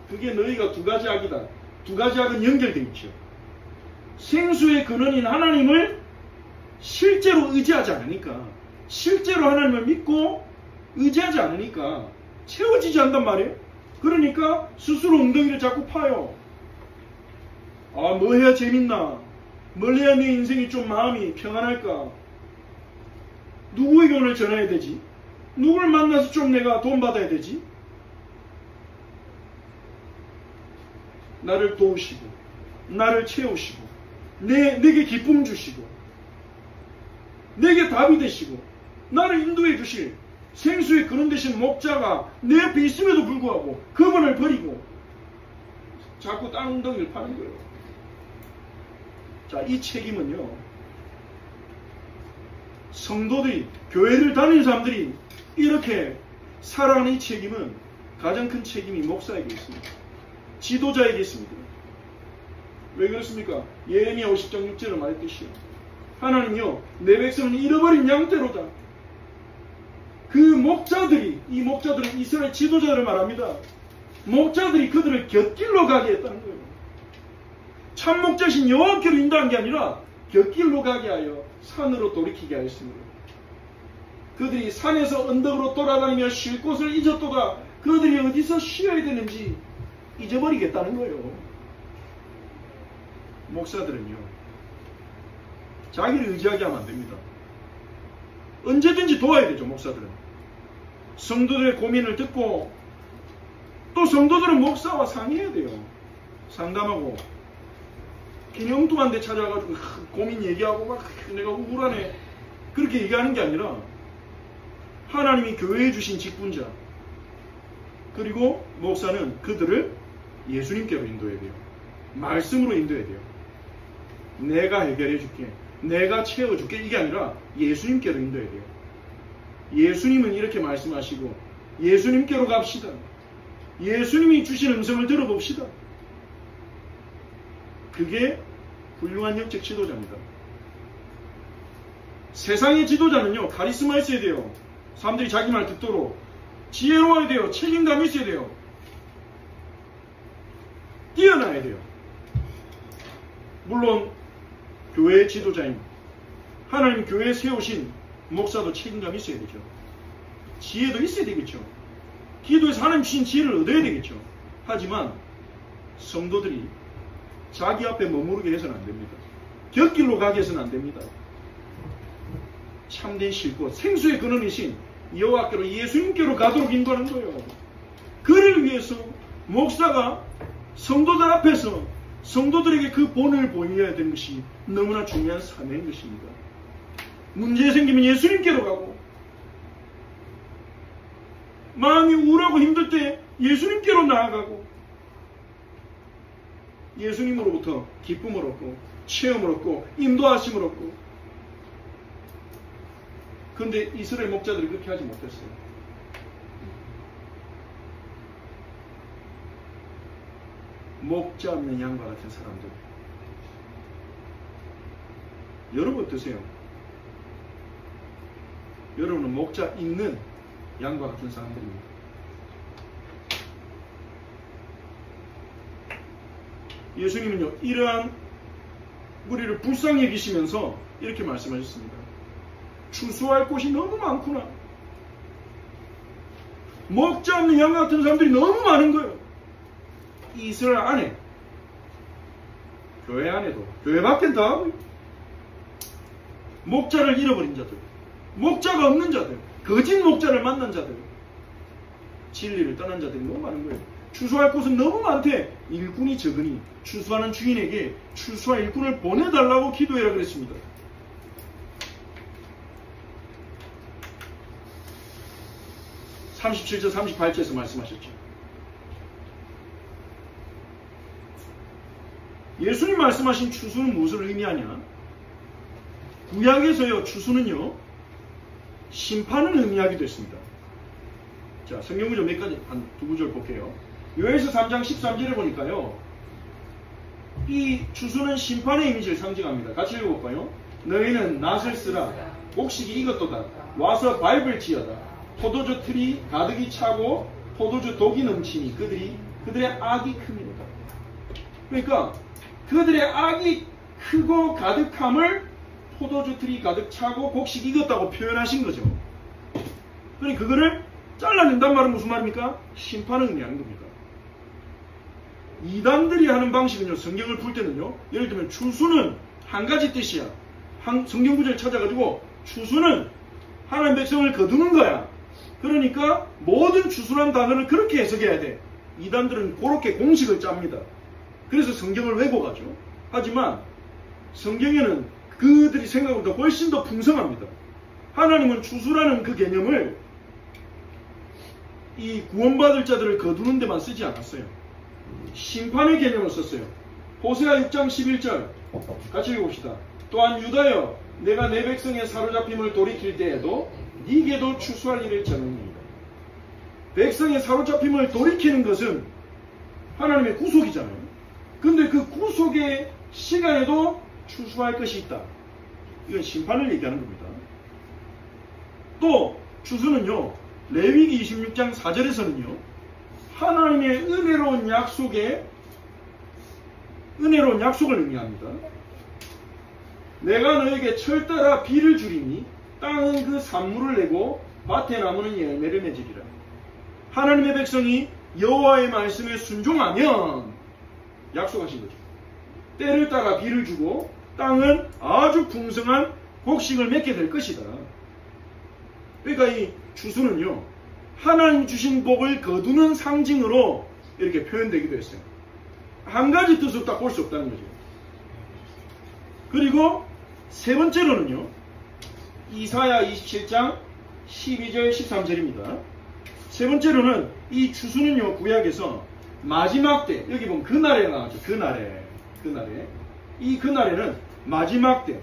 S1: 그게 너희가 두 가지 악이다. 두 가지 악은 연결되어 있죠. 생수의 근원인 하나님을 실제로 의지하지 않으니까, 실제로 하나님을 믿고 의지하지 않으니까 채워지지 않단 말이에요. 그러니까 스스로 엉덩이를 자꾸 파요. 아, 뭐 해야 재밌나? 뭘 해야 내 인생이 좀 마음이 평안할까? 누구에게 오늘 전해야 되지? 누굴 만나서 좀 내가 돈 받아야 되지? 나를 도우시고 나를 채우시고 내게 기쁨 주시고 내게 답이 되시고 나를 인도해 주실 생수의 근원 되신 목자가 내 옆에 있음에도 불구하고 그분을 버리고 자꾸 땅 엉덩이를 파는 거예요. 자, 이 책임은요, 성도들이, 교회를 다니는 사람들이 이렇게 살아가는 이 책임은 가장 큰 책임이 목사에게 있습니다. 지도자에게 있습니다. 왜 그렇습니까? 예레미야 50장 6절을 말했듯이요. 하나님이요, 내 백성은 잃어버린 양떼로다. 그 목자들이, 이 목자들은 이스라엘 지도자를 말합니다. 목자들이 그들을 곁길로 가게 했다는 거예요. 참 목자신 여호와께로 인도한 게 아니라 곁길로 가게 하여 산으로 돌이키게 하였습니다. 그들이 산에서 언덕으로 돌아다니며 쉴 곳을 잊었도다. 그들이 어디서 쉬어야 되는지 잊어버리겠다는 거예요. 목사들은요, 자기를 의지하게 하면 안 됩니다. 언제든지 도와야 되죠. 목사들은 성도들의 고민을 듣고 또 성도들은 목사와 상의해야 돼요. 상담하고 그냥 엉뚱한 데 찾아가지고 고민 얘기하고 막 내가 우울하네 그렇게 얘기하는 게 아니라 하나님이 교회에 주신 직분자 그리고 목사는 그들을 예수님께로 인도해야 돼요. 말씀으로 인도해야 돼요. 내가 해결해 줄게, 내가 채워줄게, 이게 아니라 예수님께로 인도해야 돼요. 예수님은 이렇게 말씀하시고 예수님께로 갑시다. 예수님이 주신 음성을 들어봅시다. 그게 훌륭한 영적 지도자입니다. 세상의 지도자는요, 카리스마 있어야 돼요. 사람들이 자기 말 듣도록 지혜로워야 돼요. 책임감 있어야 돼요. 뛰어나야 돼요. 물론 교회의 지도자인 하나님 교회에 세우신 목사도 책임감이 있어야 되죠. 지혜도 있어야 되겠죠. 기도에서 하나님 주신 지혜를 얻어야 되겠죠. 하지만 성도들이 자기 앞에 머무르게 해서는 안 됩니다. 곁길로 가게 해서는 안 됩니다. 참된 쉴곳, 생수의 근원이신 여호와께로 예수님께로 가도록 인도하는 거예요. 그를 위해서 목사가 성도들 앞에서 성도들에게 그 본을 보여야 되는 것이 너무나 중요한 사명인 것입니다. 문제 생기면 예수님께로 가고 마음이 우울하고 힘들 때 예수님께로 나아가고 예수님으로부터 기쁨을 얻고 체험을 얻고 인도하심을 얻고. 그런데 이스라엘 목자들이 그렇게 하지 못했어요. 목자 없는 양과 같은 사람들. 여러분 어떠세요? 여러분은 목자 있는 양과 같은 사람들입니다. 예수님은요, 이러한 우리를 불쌍히 여기시면서 이렇게 말씀하셨습니다. 추수할 곳이 너무 많구나. 먹자 없는 양 같은 사람들이 너무 많은 거예요. 이스라엘 안에, 교회 안에도, 교회 밖엔 다 목자를 잃어버린 자들, 목자가 없는 자들, 거짓 목자를 만난 자들, 진리를 떠난 자들이 너무 많은 거예요. 추수할 곳은 너무 많대. 일꾼이 적으니 추수하는 주인에게 추수할 일꾼을 보내달라고 기도해라 그랬습니다. (37절) 38절에서 말씀하셨죠. 예수님 말씀하신 추수는 무엇을 의미하냐? 구약에서요, 추수는요, 심판을 의미하기도 했습니다. 자, 성경구절 몇 가지, 한 두 구절 볼게요. 요엘서 3장 13절에 보니까요, 이 추수는 심판의 이미지를 상징합니다. 같이 읽어볼까요? 너희는 낫을 쓰라. 곡식이 익었도다. 와서 밟을 지어다. 포도주 틀이 가득히 차고 포도주 독이 넘치니 그들의 악이 큽니다. 그러니까 그들의 악이 크고 가득함을 포도주 틀이 가득 차고 곡식이 익었다고 표현하신 거죠. 그러니 그거를 잘라낸단 말은 무슨 말입니까? 심판을 의미하는 겁니다. 이단들이 하는 방식은요, 성경을 풀 때는요, 예를 들면 추수는 한 가지 뜻이야. 성경 구절을 찾아가지고 추수는 하나님 백성을 거두는 거야. 그러니까 모든 추수란 단어를 그렇게 해석해야 돼. 이단들은 그렇게 공식을 짭니다. 그래서 성경을 왜곡하죠. 하지만 성경에는 그들이 생각보다 훨씬 더 풍성합니다. 하나님은 추수라는 그 개념을 이 구원받을 자들을 거두는 데만 쓰지 않았어요. 심판의 개념을 썼어요. 호세아 6장 11절 같이 읽어봅시다. 또한 유다여, 내가 내 백성의 사로잡힘을 돌이킬 때에도 네게도 추수할 일을 정하니이다. 백성의 사로잡힘을 돌이키는 것은 하나님의 구속이잖아요. 근데 그 구속의 시간에도 추수할 것이 있다. 이건 심판을 얘기하는 겁니다. 또 추수는요, 레위기 26장 4절에서는요, 하나님의 은혜로운 약속을 의미합니다. 내가 너에게 철따라 비를 주리니 땅은 그 산물을 내고 밭에 나무는 열매를 맺으리라. 하나님의 백성이 여호와의 말씀에 순종하면 약속하신 거죠. 때를 따라 비를 주고 땅은 아주 풍성한 곡식을 맺게 될 것이다. 그러니까 이 추수는요, 하나님 주신 복을 거두는 상징으로 이렇게 표현되기도 했어요. 한 가지 뜻으로 딱 볼 수 없다는 거죠. 그리고 세 번째로는요, 이사야 27장 12절 13절입니다. 세 번째로는 이 추수는요, 구약에서 마지막 때, 여기 보면 그날에 나왔죠. 그날에. 이 그날에는 마지막 때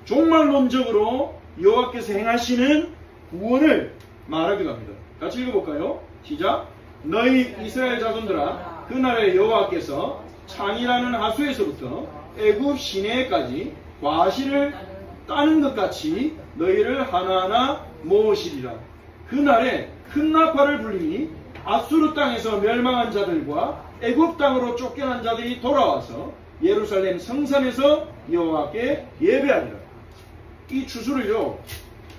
S1: 종말론적으로 여호와께서 행하시는 구원을 말하기도 합니다. 같이 읽어볼까요? 시작. 너희 이스라엘 자손들아, 그날에 여호와께서 창이라는 하수에서부터 애굽 시내까지 과실을 따는 것 같이 너희를 하나하나 모으시리라. 그날에 큰 나팔을 불리니 앗수르 땅에서 멸망한 자들과 애굽 땅으로 쫓겨난 자들이 돌아와서 예루살렘 성산에서 여호와께 예배하리라. 이 추수를요,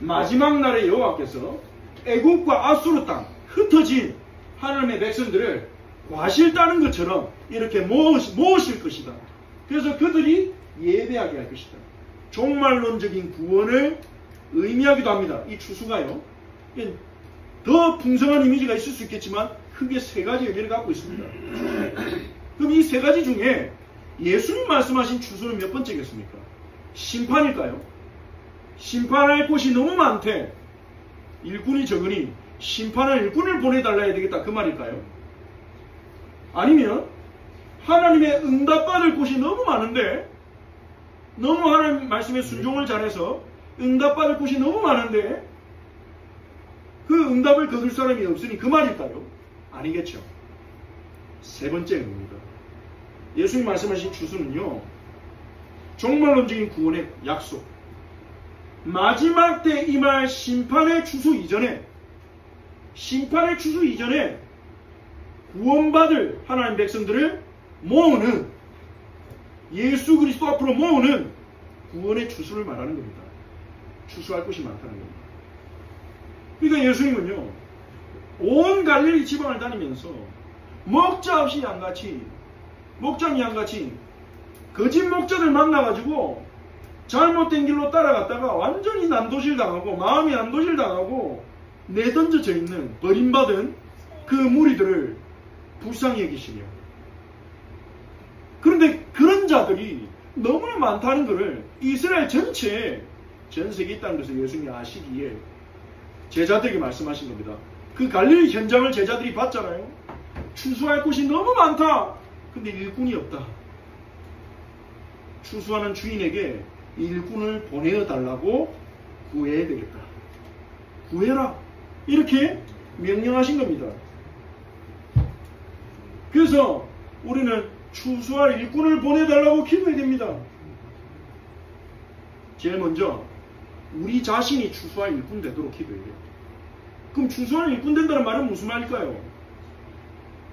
S1: 마지막 날에 여호와께서 애굽과 앗수르 땅 흩어진 하나님의 백성들을 과실 따는 것처럼 이렇게 모으실 것이다. 그래서 그들이 예배하게 할 것이다. 종말론적인 구원을 의미하기도 합니다. 이 추수가요, 더 풍성한 이미지가 있을 수 있겠지만 크게 세 가지 의미를 갖고 있습니다. 그럼 이 세 가지 중에 예수님 말씀하신 추수는 몇 번째겠습니까? 심판일까요? 심판할 곳이 너무 많대. 일꾼이 적으니 심판할 일꾼을 보내달라 해야 되겠다, 그 말일까요? 아니면 하나님의 응답받을 곳이 너무 많은데, 너무 하나님 말씀에 순종을 잘해서 응답받을 곳이 너무 많은데 그 응답을 거둘 사람이 없으니 그 말일까요? 아니겠죠. 세 번째 의미입니다. 예수님 말씀하신 추수는요, 종말론적인 구원의 약속, 마지막 때 임할 심판의 추수 이전에 구원받을 하나님 백성들을 모으는, 예수 그리스도 앞으로 모으는 구원의 추수를 말하는 겁니다. 추수할 것이 많다는 겁니다. 그러니까 예수님은요, 온 갈릴리 지방을 다니면서 먹자 없이 양같이, 목장이 양같이 거짓 목자들 만나가지고 잘못된 길로 따라갔다가 완전히 난도질 당하고 마음이 난도질 당하고 내던져져 있는 버림받은 그 무리들을 불쌍히 여기시며, 그런데 그런 자들이 너무나 많다는 것을 이스라엘 전체에, 전 세계에 있다는 것을 예수님이 아시기에 제자들에게 말씀하신 겁니다. 그 갈릴리 현장을 제자들이 봤잖아요. 추수할 곳이 너무 많다. 근데 일꾼이 없다. 추수하는 주인에게 일꾼을 보내어달라고 구해야 되겠다. 구해라. 이렇게 명령하신 겁니다. 그래서 우리는 추수할 일꾼을 보내달라고 기도해야 됩니다. 제일 먼저 우리 자신이 추수할 일꾼 되도록 기도해야 돼요. 그럼 추수할 일꾼 된다는 말은 무슨 말일까요?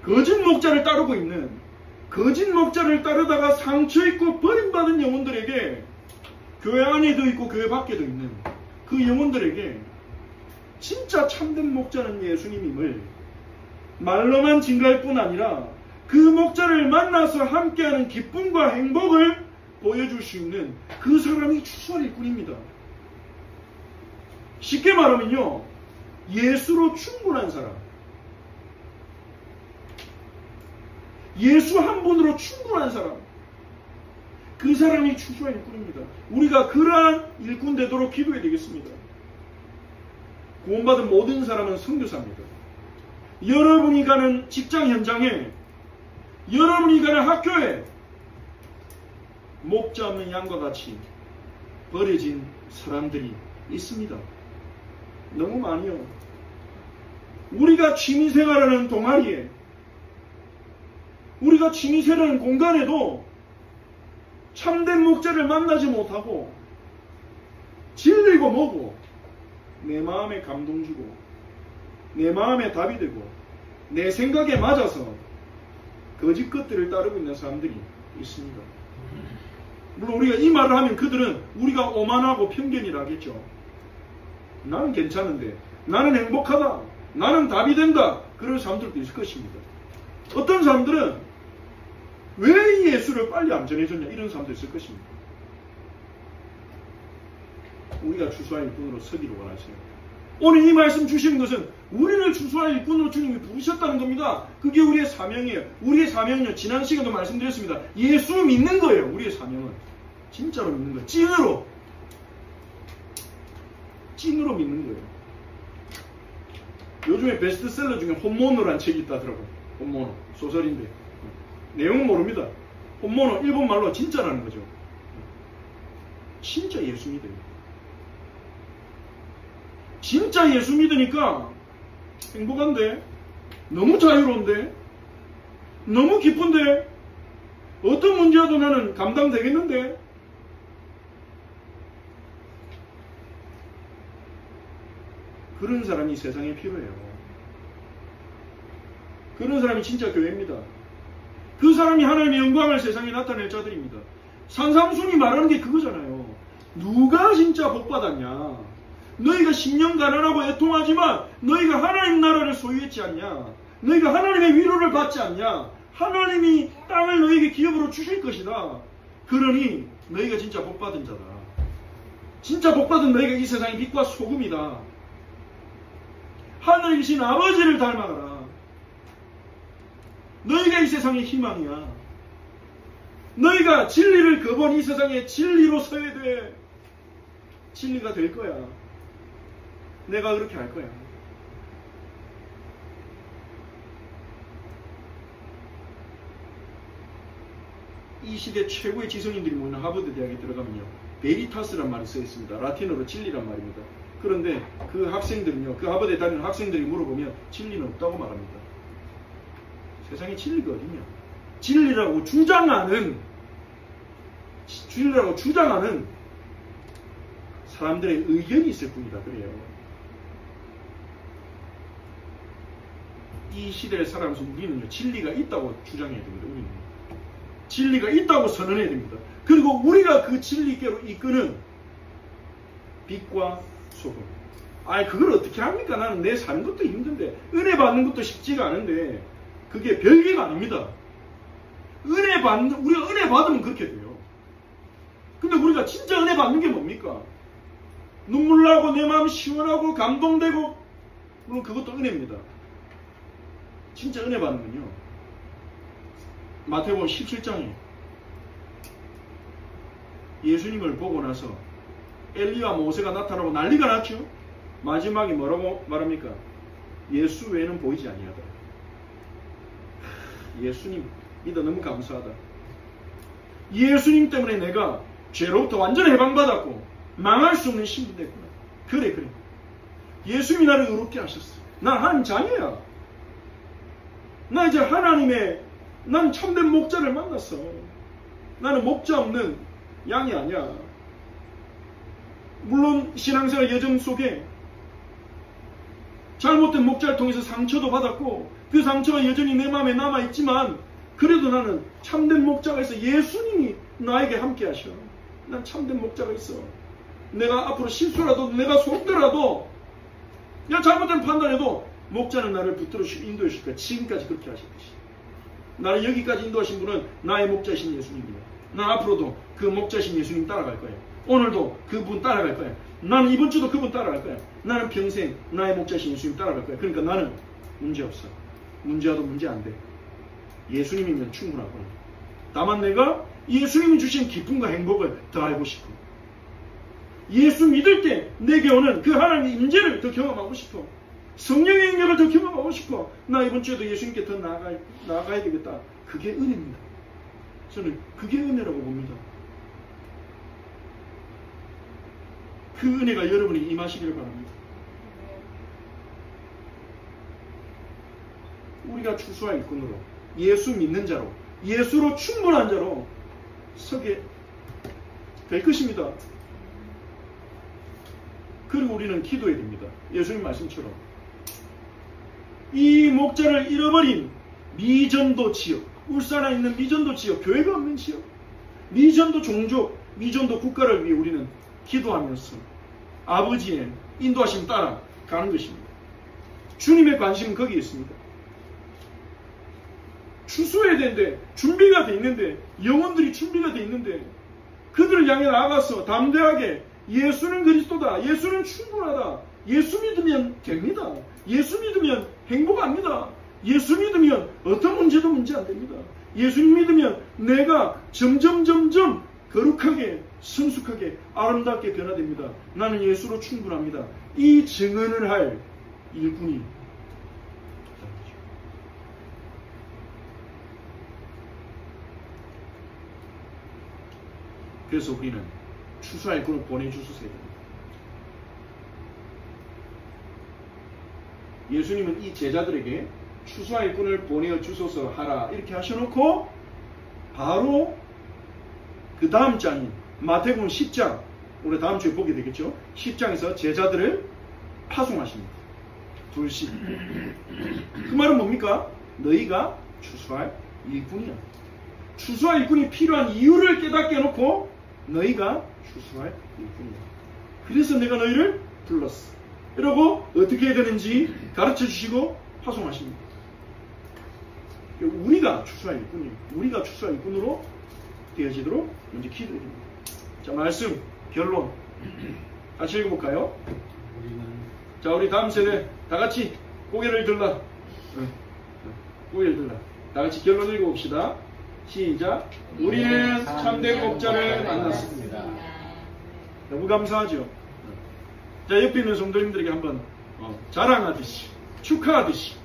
S1: 거짓 목자를 따르고 있는, 거짓 목자를 따르다가 상처있고 버림받은 영혼들에게, 교회 안에도 있고 교회 밖에도 있는 그 영혼들에게 진짜 참된 목자는 예수님임을 말로만 증거할 뿐 아니라 그 목자를 만나서 함께하는 기쁨과 행복을 보여줄 수 있는 그 사람이 추수할 일꾼입니다. 쉽게 말하면요, 예수로 충분한 사람, 예수 한 분으로 충분한 사람, 그 사람이 추수할 일꾼입니다. 우리가 그러한 일꾼 되도록 기도해야 되겠습니다. 구원받은 모든 사람은 선교사입니다. 여러분이 가는 직장 현장에, 여러분이 가는 학교에 목자 없는 양과 같이 버려진 사람들이 있습니다. 너무 많이요. 우리가 취미생활하는 동아리에, 우리가 취미생활하는 공간에도 참된 목자를 만나지 못하고 질리고 뭐고 내 마음에 감동 주고 내 마음에 답이 되고 내 생각에 맞아서 거짓 것들을 따르고 있는 사람들이 있습니다. 물론 우리가 이 말을 하면 그들은 우리가 오만하고 편견이라 하겠죠. 나는 괜찮은데, 나는 행복하다, 나는 답이 된다, 그런 사람들도 있을 것입니다. 어떤 사람들은 왜 이 예수를 빨리 안 전해줬냐, 이런 사람도 있을 것입니다. 우리가 추수할 일꾼으로 서기를 원하세요. 오늘 이 말씀 주시는 것은 우리를 추수할 일꾼으로 주님이 부르셨다는 겁니다. 그게 우리의 사명이에요. 우리의 사명은요, 지난 시간도 말씀드렸습니다. 예수 믿는 거예요. 우리의 사명은 진짜로 믿는 거예요. 찐으로 믿는 거예요. 요즘에 베스트셀러 중에 혼모노라는 책이 있다더라고요. 혼모노, 소설인데 내용은 모릅니다. 혼모노, 일본말로 진짜라는 거죠. 진짜 예수 믿어요. 진짜 예수 믿으니까 행복한데, 너무 자유로운데, 너무 기쁜데, 어떤 문제라도 나는 감당되겠는데. 그런 사람이 세상에 필요해요. 그런 사람이 진짜 교회입니다. 그 사람이 하나님의 영광을 세상에 나타낼 자들입니다. 산삼순이 말하는 게 그거잖아요. 누가 진짜 복받았냐? 너희가 10년 가난하고 애통하지만 너희가 하나님 나라를 소유했지 않냐? 너희가 하나님의 위로를 받지 않냐? 하나님이 땅을 너희에게 기업으로 주실 것이다. 그러니 너희가 진짜 복받은 자다. 진짜 복받은 너희가 이 세상의 빛과 소금이다. 하늘에 계신 아버지를 닮아가라. 너희가 이 세상의 희망이야. 너희가 진리를 거부한 이 세상에 진리로 서야 돼. 진리가 될 거야. 내가 그렇게 할 거야. 이 시대 최고의 지성인들이 모이는 하버드 대학에 들어가면요, 베리타스란 말이 써 있습니다. 라틴어로 진리란 말입니다. 그런데 그 학생들은요, 그 하버드에 다니는 학생들이 물어보면 진리는 없다고 말합니다. 세상에 진리가 어딨냐? 진리라고 주장하는 사람들의 의견이 있을 뿐이다. 그래요. 이 시대를 살아가면서 우리는요, 진리가 있다고 주장해야 됩니다. 우리는 진리가 있다고 선언해야 됩니다. 그리고 우리가 그 진리께로 이끄는 빛과 소금, 아이 그걸 어떻게 합니까? 나는 내 사는 것도 힘든데 은혜 받는 것도 쉽지가 않은데 그게 별개가 아닙니다. 우리가 은혜 받으면 그렇게 돼요. 근데 우리가 진짜 은혜 받는 게 뭡니까? 눈물 나고 내 마음 시원하고 감동되고 물론 그것도 은혜입니다. 진짜 은혜 받는 건요. 마태복음 17장에 예수님을 보고 나서 엘리와 모세가 나타나고 난리가 났죠. 마지막에 뭐라고 말합니까? 예수 외에는 보이지 아니하더라. 예수님 믿어 너무 감사하다. 예수님 때문에 내가 죄로부터 완전히 해방받았고 망할 수 없는 신분 됐구나. 그래. 예수님이 나를 의롭게 하셨어. 난 하나님 자녀야. 나 이제 난 참된 목자를 만났어. 나는 목자 없는 양이 아니야. 물론 신앙생활 여정 속에 잘못된 목자를 통해서 상처도 받았고 그 상처가 여전히 내 마음에 남아있지만 그래도 나는 참된 목자가 있어. 예수님이 나에게 함께 하셔. 난 참된 목자가 있어. 내가 앞으로 실수라도 내가 속더라도 그냥 잘못된 판단해도 목자는 나를 붙들어 주시고 인도해 주실 거야. 지금까지 그렇게 하셨듯이. 나를 여기까지 인도하신 분은 나의 목자신 예수님입니다. 난 앞으로도 그 목자신 예수님 따라갈 거예요. 오늘도 그분 따라갈 거예요. 나는 이번 주도 그분 따라갈 거예요. 나는 평생 나의 목자신 예수님 따라갈 거예요. 그러니까 나는 문제 없어. 문제와도 문제 안 돼. 예수님이면 충분하구나. 다만 내가 예수님이 주신 기쁨과 행복을 더 알고 싶어. 예수 믿을 때 내게 오는 그 하나님의 임재를 더 경험하고 싶어. 성령의 능력을 더 경험하고 싶어. 나 이번 주에도 예수님께 더 나아가야 되겠다. 그게 은혜입니다. 저는 그게 은혜라고 봅니다. 그 은혜가 여러분이 임하시기를 바랍니다. 우리가 추수와 일꾼으로 예수 믿는 자로 예수로 충분한 자로 서게 될 것입니다. 그리고 우리는 기도해야 됩니다. 예수님 말씀처럼 이 목자를 잃어버린 미전도 지역, 울산에 있는 미전도 지역, 교회가 없는 지역, 미전도 종족, 미전도 국가를 위해 우리는 기도하면서 아버지의 인도하심 따라 가는 것입니다. 주님의 관심은 거기에 있습니다. 추수해야 되는데 준비가 돼 있는데 영혼들이 준비가 돼 있는데 그들을 향해 나아가서 담대하게 예수는 그리스도다. 예수는 충분하다. 예수 믿으면 됩니다. 예수 믿으면 행복합니다. 예수 믿으면 어떤 문제도 문제 안 됩니다. 예수 믿으면 내가 점점 거룩하게 성숙하게 아름답게 변화됩니다. 나는 예수로 충분합니다. 이 증언을 할 일꾼이 그래서 우리는 추수할 일꾼을 보내주셔야 됩니다. 예수님은 이 제자들에게 추수할 일꾼을 보내어 주소서 하라 이렇게 하셔놓고 바로 그 다음 장인 마태복음 10장 우리 다음 주에 보게 되겠죠. 10장에서 제자들을 파송하십니다. 둘씩. 그 말은 뭡니까? 너희가 추수할 일꾼이야. 추수할 일꾼이 필요한 이유를 깨닫게 해놓고 너희가 추수할 일꾼이야. 그래서 내가 너희를 불렀어. 이러고 어떻게 해야 되는지 가르쳐 주시고 파송하십니다. 우리가 추수할 일꾼이에요. 우리가 추수할 일꾼으로 되어지도록 먼저 기도해야 됩니다. 자, 말씀 결론 같이 읽어볼까요? 자, 우리 다음 세대 다 같이 고개를 들라. 고개를 들라. 다 같이 결론 읽어봅시다. 시작. 우리는 참된 목자를 만났습니다. 너무 감사하죠. 자, 옆에 있는 성도님들에게 한번 자랑하듯이 축하하듯이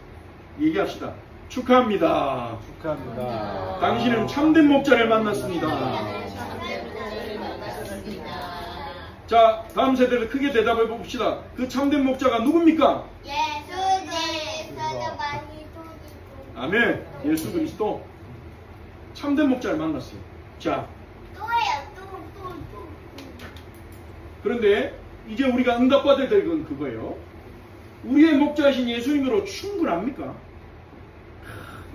S1: 얘기합시다. 축하합니다.
S2: 축하합니다.
S1: 당신은 참된 목자를 만났습니다. 자, 다음 세대를 크게 대답해 봅시다. 그 참된 목자가 누굽니까?
S3: 예수님.
S1: 아멘. 예수 그리스도. 참된 목자를 만났어요. 자, 그런데 이제 우리가 응답받아야 될 건 그거예요. 우리의 목자이신 예수님으로 충분합니까?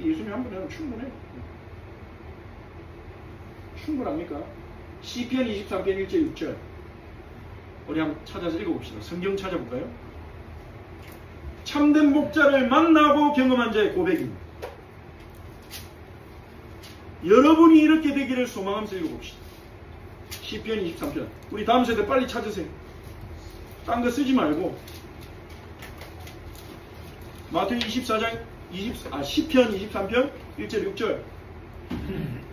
S1: 예수님 한 분이면 충분해. 충분합니까? 시편 23편 1절 6절 우리 한번 찾아서 읽어봅시다. 성경 찾아볼까요? 참된 목자를 만나고 경험한 자의 고백입니다. 여러분이 이렇게 되기를 소망하면서 읽어봅시다. 시편 23편. 우리 다음 세대 빨리 찾으세요. 딴 거 쓰지 말고. 마태복음 24장 시편 23편 1절 6절.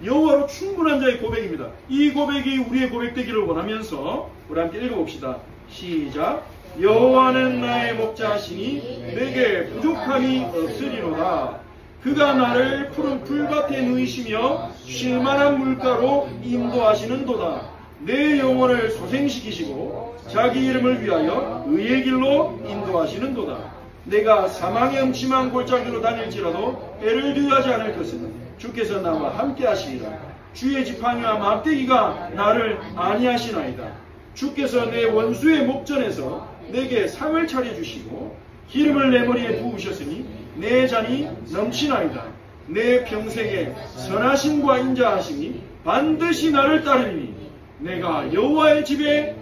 S1: 여호와로 충분한 자의 고백입니다. 이 고백이 우리의 고백되기를 원하면서 우리 함께 읽어봅시다. 시작. 여호와는 나의 목자시니 내게 부족함이 없으리로다. 그가 나를 푸른 풀밭에 누이시며 쉴만한 물가로 인도하시는도다. 내 영혼을 소생시키시고 자기 이름을 위하여 의의 길로 인도하시는도다. 내가 사망의 음침한 골짜기로 다닐지라도 애를 두하지 않을 것은 주께서 나와 함께 하시리라. 주의 지팡이와 막대기가 나를 안위하시나이다. 주께서 내 원수의 목전에서 내게 상을 차려주시고 기름을 내 머리에 부으셨으니 내 잔이 넘치나이다. 내 평생에 선하심과 인자하심이 반드시 나를 따르니 내가 여호와의 집에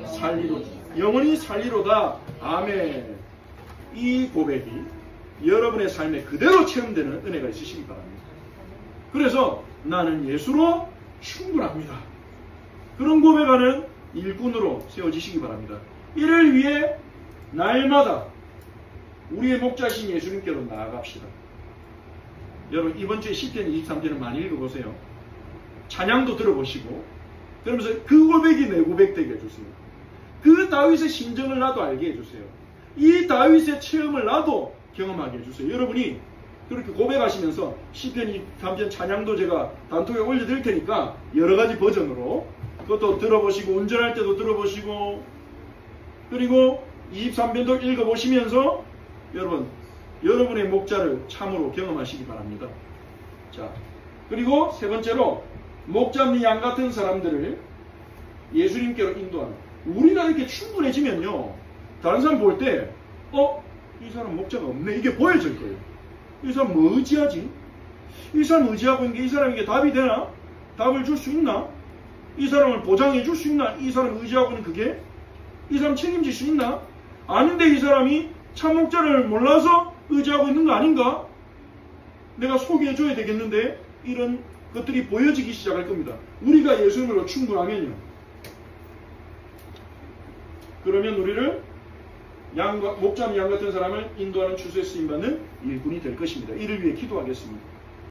S1: 영원히 살리로다. 아멘. 이 고백이 여러분의 삶에 그대로 체험되는 은혜가 있으시기 바랍니다. 그래서 나는 예수로 충분합니다. 그런 고백하는 일꾼으로 세워지시기 바랍니다. 이를 위해 날마다 우리의 목자신 예수님께로 나아갑시다. 여러분 이번 주에 시편 23편을 많이 읽어보세요. 찬양도 들어보시고 그러면서 그 고백이 내 고백 되게 해주세요. 그 다윗의 심정을 나도 알게 해주세요. 이 다윗의 체험을 나도 경험하게 해주세요. 여러분이 그렇게 고백하시면서 시편 23편 찬양도 제가 단톡에 올려드릴 테니까 여러가지 버전으로 그것도 들어보시고 운전할 때도 들어보시고 그리고 23편도 읽어보시면서 여러분의 목자를 참으로 경험하시기 바랍니다. 자, 그리고 세 번째로 목자 없는 양 같은 사람들을 예수님께로 인도하는. 우리가 이렇게 충분해지면요, 다른 사람 볼 때 이 사람 목자가 없네 이게 보여질 거예요. 이 사람 뭐 의지하지? 이 사람 의지하고 있는 게 이 사람에게 답이 되나? 답을 줄 수 있나? 이 사람을 보장해 줄 수 있나? 이 사람 의지하고 있는 그게? 이 사람 책임질 수 있나? 아닌데 이 사람이 참 목자를 몰라서 의지하고 있는 거 아닌가? 내가 소개해 줘야 되겠는데 이런 것들이 보여지기 시작할 겁니다. 우리가 예수님으로 충분하면요. 그러면 우리를 목자 양 같은 사람을 인도하는 추수에 쓰임받는 일꾼이 될 것입니다. 이를 위해 기도하겠습니다.